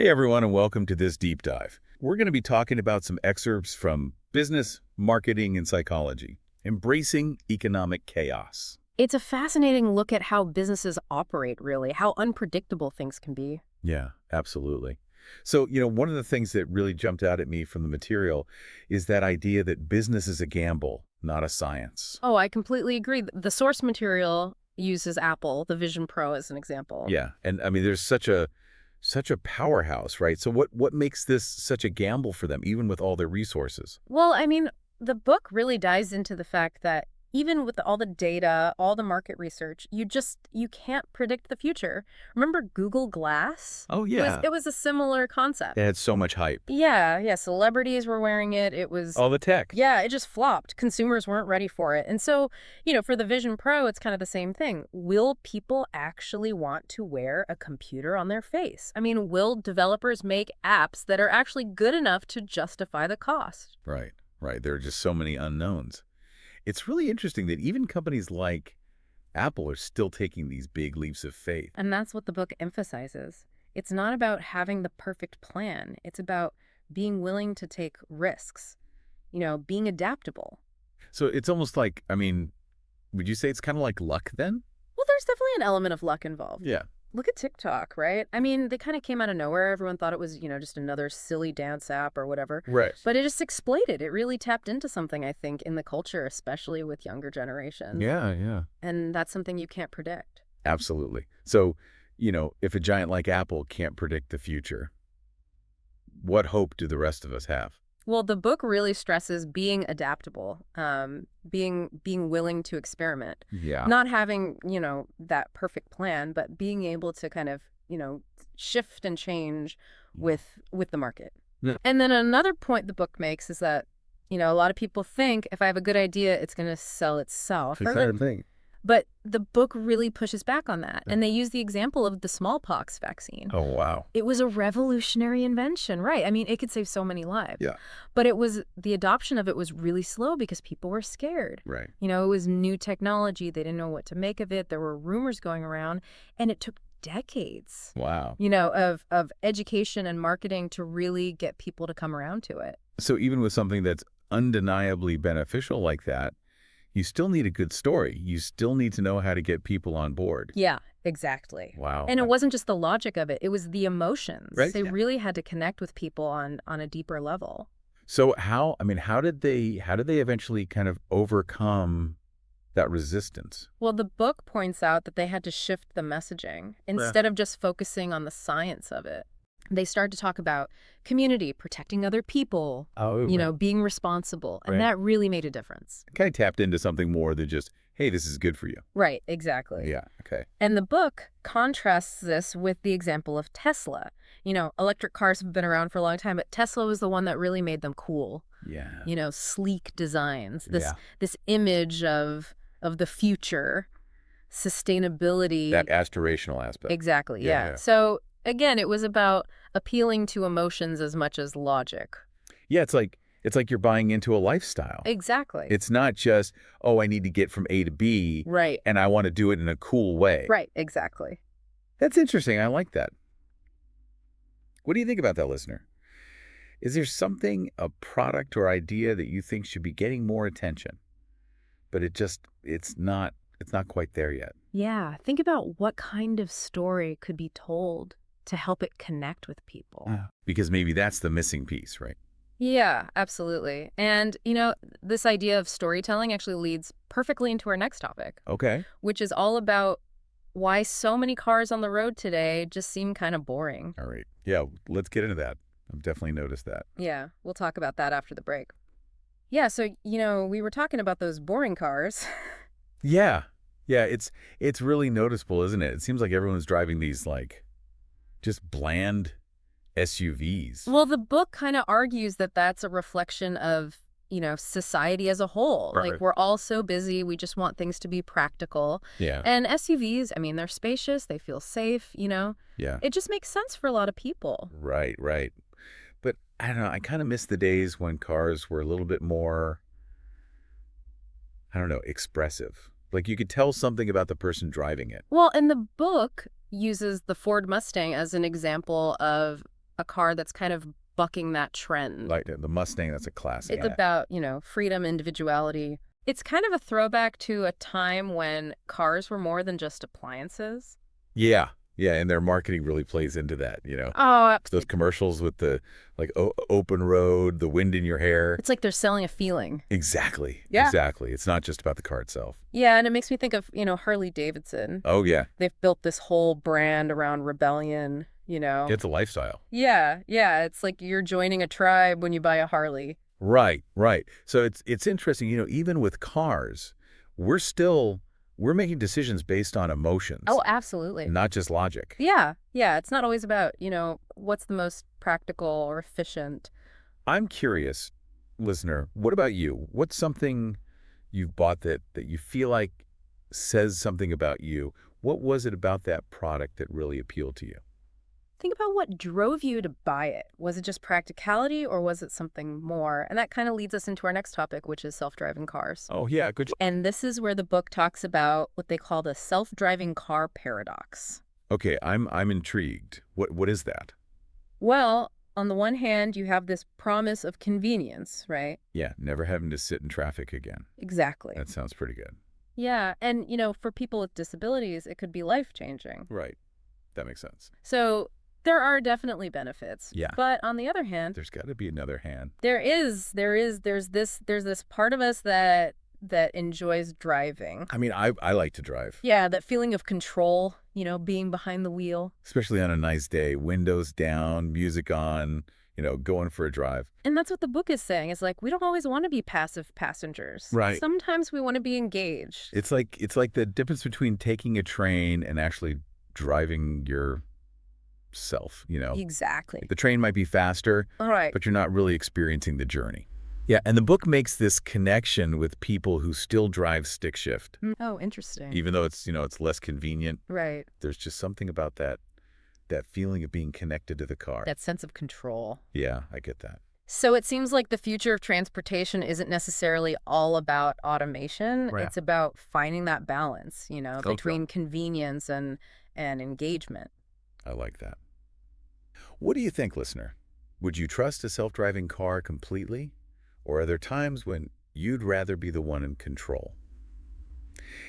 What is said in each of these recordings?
Hey everyone, and welcome to this deep dive. We're going to be talking about some excerpts from business, marketing, and psychology, embracing economic chaos. It's a fascinating look at how businesses operate, really, how unpredictable things can be. Yeah, absolutely. So, one of the things that really jumped out at me from the material is that idea that business is a gamble, not a science. Oh, I completely agree. The source material uses Apple, the Vision Pro, as an example. Yeah, and I mean, there's such a powerhouse, right? So what makes this such a gamble for them, even with all their resources? Well, the book really dives into the fact that even with all the data, all the market research, you can't predict the future. Remember Google Glass? Oh, It was, yeah. it was a similar concept. It had so much hype. Yeah, celebrities were wearing it. It was All the tech. Yeah, it just flopped. Consumers weren't ready for it. And so, for the Vision Pro, it's kind of the same thing. Will people actually want to wear a computer on their face? Will developers make apps that are actually good enough to justify the cost? Right, right. There are just so many unknowns. It's really interesting that even companies like Apple are still taking these big leaps of faith. And that's what the book emphasizes. It's not about having the perfect plan. It's about being willing to take risks, being adaptable. So it's almost like, would you say it's kind of like luck then? Well, there's definitely an element of luck involved. Yeah. Look at TikTok, right? They kind of came out of nowhere. Everyone thought it was, just another silly dance app or whatever. Right. But it just exploded. It really tapped into something, I think, in the culture, especially with younger generations. Yeah. And that's something you can't predict. Absolutely. So, if a giant like Apple can't predict the future, what hope do the rest of us have? Well, the book really stresses being adaptable, being willing to experiment, Yeah. not having, that perfect plan, but being able to kind of, shift and change with the market. Yeah. And then another point the book makes is that, a lot of people think if I have a good idea, it's going to sell itself. It's the thing. But the book really pushes back on that. And they use the example of the smallpox vaccine. Oh, wow. It was a revolutionary invention, right? It could save so many lives. Yeah. But the adoption of it was really slow because people were scared. Right. It was new technology. They didn't know what to make of it. There were rumors going around, and it took decades, Wow. of education and marketing to really get people to come around to it. So even with something that's undeniably beneficial like that, you still need a good story. You still need to know how to get people on board. Yeah, exactly. Wow. And it wasn't just the logic of it. It was the emotions. Right. They really had to connect with people on a deeper level. So how did they eventually kind of overcome that resistance? Well, the book points out that they had to shift the messaging instead of just focusing on the science of it. They started to talk about community, protecting other people, being responsible. And that really made a difference. Kind of tapped into something more than just, hey, this is good for you. Right, exactly. Yeah, okay. And the book contrasts this with the example of Tesla. Electric cars have been around for a long time, but Tesla was the one that really made them cool. Yeah. Sleek designs, this image of the future, sustainability. That aspirational aspect. Exactly, Yeah, yeah. yeah. So again, it was about appealing to emotions as much as logic. Yeah, it's like you're buying into a lifestyle. Exactly. It's not just, oh, I need to get from A to B. Right. And I want to do it in a cool way. Right, exactly. That's interesting. I like that. What do you think about that, listener? Is there something, a product or idea that you think should be getting more attention, but it's not quite there yet? Yeah, think about what kind of story could be told to help it connect with people. Because maybe that's the missing piece, right? Yeah, absolutely. And, this idea of storytelling actually leads perfectly into our next topic. Okay. Which is all about why so many cars on the road today just seem kind of boring. All right. Yeah, let's get into that. I've definitely noticed that. Yeah, we'll talk about that after the break. Yeah, so, we were talking about those boring cars. Yeah. Yeah, it's really noticeable, isn't it? It seems like everyone's driving these, just bland SUVs. Well, the book kind of argues that that's a reflection of, society as a whole. Right. Like, we're all so busy. We just want things to be practical. Yeah. And SUVs, they're spacious. They feel safe, Yeah. It just makes sense for a lot of people. Right. But I don't know, I kind of miss the days when cars were a little bit more, I don't know, expressive. Like you could tell something about the person driving it. Well, and the book uses the Ford Mustang as an example of a car that's kind of bucking that trend. Like the Mustang, that's a classic. It's about, freedom, individuality. It's kind of a throwback to a time when cars were more than just appliances. Yeah. Yeah, and their marketing really plays into that. Oh, Those commercials with the like open road, the wind in your hair. it's like they're selling a feeling. Exactly. Yeah. Exactly. It's not just about the car itself. Yeah, and it makes me think of, Harley Davidson. Oh, yeah. They've built this whole brand around rebellion. It's a lifestyle. Yeah, yeah. It's like you're joining a tribe when you buy a Harley. Right, right. So it's interesting, even with cars, we're making decisions based on emotions, Oh, absolutely. not just logic. Yeah, yeah. It's not always about, what's the most practical or efficient. I'm curious, listener, what about you? What's something you've bought that you feel like says something about you? What was it about that product that really appealed to you? Think about what drove you to buy it. Was it just practicality or was it something more? And that kind of leads us into our next topic, which is self-driving cars. Oh, yeah, good. And this is where the book talks about what they call the self-driving car paradox. Okay, I'm intrigued. What is that? Well, on the one hand, you have this promise of convenience, right? Yeah, never having to sit in traffic again. Exactly. That sounds pretty good. Yeah, and for people with disabilities, it could be life-changing. Right. That makes sense. So there are definitely benefits. Yeah. But on the other hand, There's got to be another hand. there's this part of us that enjoys driving. I mean, I like to drive, Yeah, that feeling of control, being behind the wheel. especially on a nice day, windows down, music on, going for a drive. And that's what the book is saying. It's like we don't always want to be passive passengers. Right. Sometimes we want to be engaged. It's like the difference between taking a train and actually driving yourself. Exactly. The train might be faster, All right. but you're not really experiencing the journey. Yeah, and the book makes this connection with people who still drive stick shift, Oh, interesting. even though it's less convenient. Right. There's just something about that feeling of being connected to the car. That sense of control. Yeah, I get that. So it seems like the future of transportation isn't necessarily all about automation. Right. It's about finding that balance, Okay. between convenience and engagement. I like that. What do you think, listener? Would you trust a self-driving car completely? Or are there times when you'd rather be the one in control?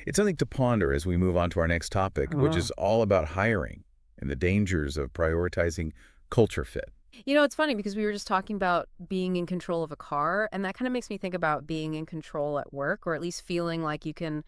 It's something to ponder as we move on to our next topic, which is all about hiring and the dangers of prioritizing culture fit. It's funny because we were just talking about being in control of a car, and that kind of makes me think about being in control at work, or at least feeling like you can,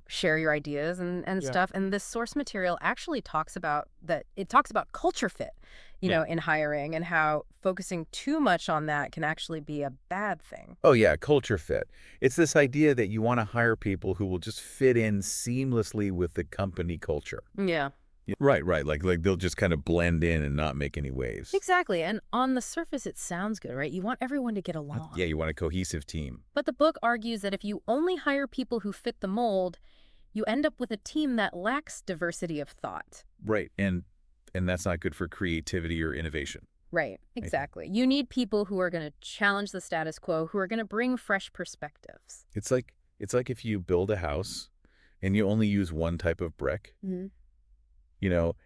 share your ideas and Yeah. stuff. And this source material actually talks about that. It talks about culture fit, Yeah. in hiring, and how focusing too much on that can actually be a bad thing. Oh, yeah, culture fit. It's this idea that you want to hire people who will just fit in seamlessly with the company culture. Yeah. Right, right. Like they'll just kind of blend in and not make any waves. Exactly. And on the surface, it sounds good, right? You want everyone to get along. Yeah, you want a cohesive team. But the book argues that if you only hire people who fit the mold, you end up with a team that lacks diversity of thought. Right, and that's not good for creativity or innovation. Right. Exactly. You need people who are going to challenge the status quo, who are going to bring fresh perspectives. It's like if you build a house and you only use one type of brick.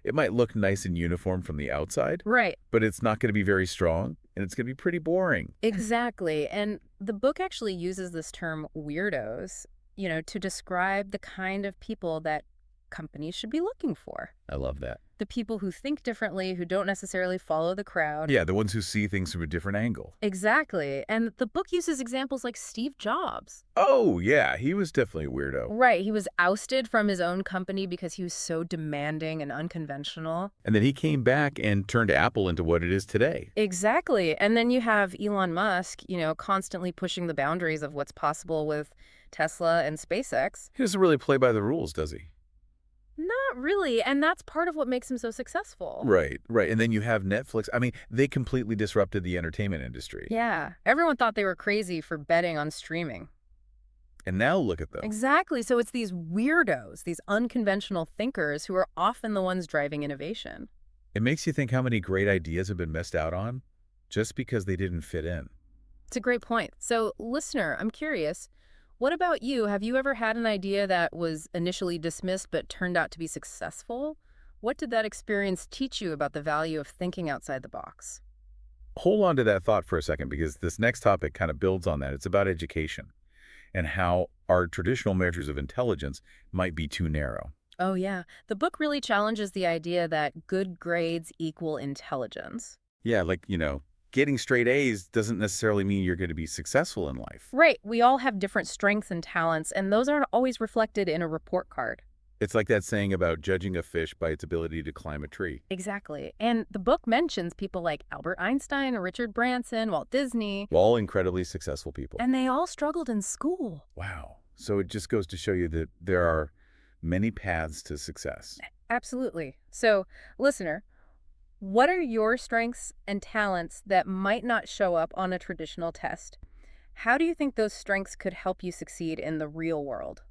It might look nice and uniform from the outside, Right. but it's not going to be very strong, and it's going to be pretty boring. Exactly. And the book actually uses this term weirdos, to describe the kind of people that companies should be looking for. I love that. The people who think differently, who don't necessarily follow the crowd. Yeah, the ones who see things from a different angle. Exactly. And the book uses examples like Steve Jobs. Oh, yeah, he was definitely a weirdo. Right. He was ousted from his own company because he was so demanding and unconventional. And then he came back and turned Apple into what it is today. Exactly. And then you have Elon Musk, constantly pushing the boundaries of what's possible with Tesla and SpaceX. He doesn't really play by the rules, does he? Not really. And that's part of what makes him so successful. Right, right. And then you have Netflix. I mean, they completely disrupted the entertainment industry. Yeah. Everyone thought they were crazy for betting on streaming. And now look at them. Exactly. So it's these weirdos, these unconventional thinkers who are often the ones driving innovation. It makes you think how many great ideas have been missed out on just because they didn't fit in. It's a great point. So, listener, I'm curious, what about you? Have you ever had an idea that was initially dismissed but turned out to be successful? What did that experience teach you about the value of thinking outside the box? Hold on to that thought for a second because this next topic kind of builds on that. It's about education and how our traditional measures of intelligence might be too narrow. Oh, yeah. The book really challenges the idea that good grades equal intelligence. Yeah, like, getting straight A's doesn't necessarily mean you're going to be successful in life. Right. We all have different strengths and talents, and those aren't always reflected in a report card. It's like that saying about judging a fish by its ability to climb a tree. Exactly. And the book mentions people like Albert Einstein, Richard Branson, Walt Disney, All incredibly successful people. and they all struggled in school. Wow. So it just goes to show you that there are many paths to success. Absolutely. So, listener, what are your strengths and talents that might not show up on a traditional test? How do you think those strengths could help you succeed in the real world?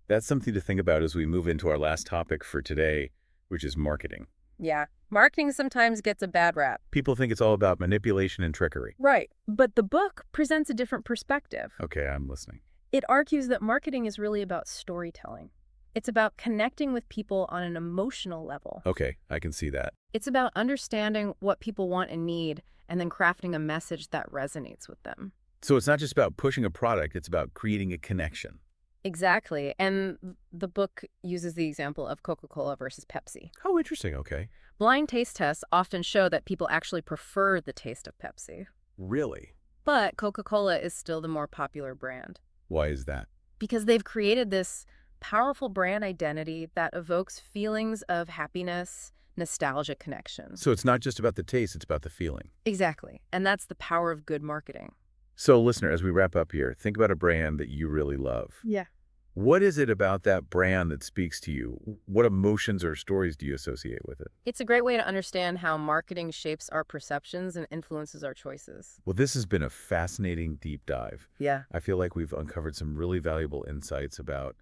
That's something to think about as we move into our last topic for today, which is marketing. Yeah, marketing sometimes gets a bad rap. People think it's all about manipulation and trickery. Right. But the book presents a different perspective. Okay, I'm listening. It argues that marketing is really about storytelling. It's about connecting with people on an emotional level. Okay, I can see that. It's about understanding what people want and need and then crafting a message that resonates with them. So it's not just about pushing a product, it's about creating a connection. Exactly. And the book uses the example of Coca-Cola versus Pepsi. Oh, interesting. Okay. Blind taste tests often show that people actually prefer the taste of Pepsi. Really? But Coca-Cola is still the more popular brand Why is that? because they've created this powerful brand identity that evokes feelings of happiness, nostalgia connection. So it's not just about the taste, it's about the feeling. Exactly. And that's the power of good marketing. So listener, as we wrap up here, think about a brand that you really love. Yeah. What is it about that brand that speaks to you? What emotions or stories do you associate with it? It's a great way to understand how marketing shapes our perceptions and influences our choices. Well, this has been a fascinating deep dive. Yeah. I feel like we've uncovered some really valuable insights about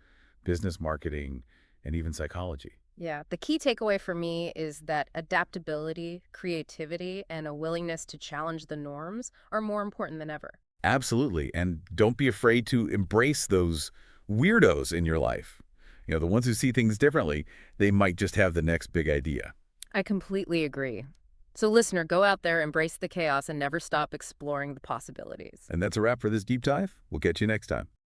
business marketing and even psychology. Yeah. The key takeaway for me is that adaptability, creativity, and a willingness to challenge the norms are more important than ever. Absolutely. And don't be afraid to embrace those weirdos in your life. The ones who see things differently, they might just have the next big idea. I completely agree. So listener, go out there, embrace the chaos, and never stop exploring the possibilities. And that's a wrap for this deep dive. We'll catch you next time.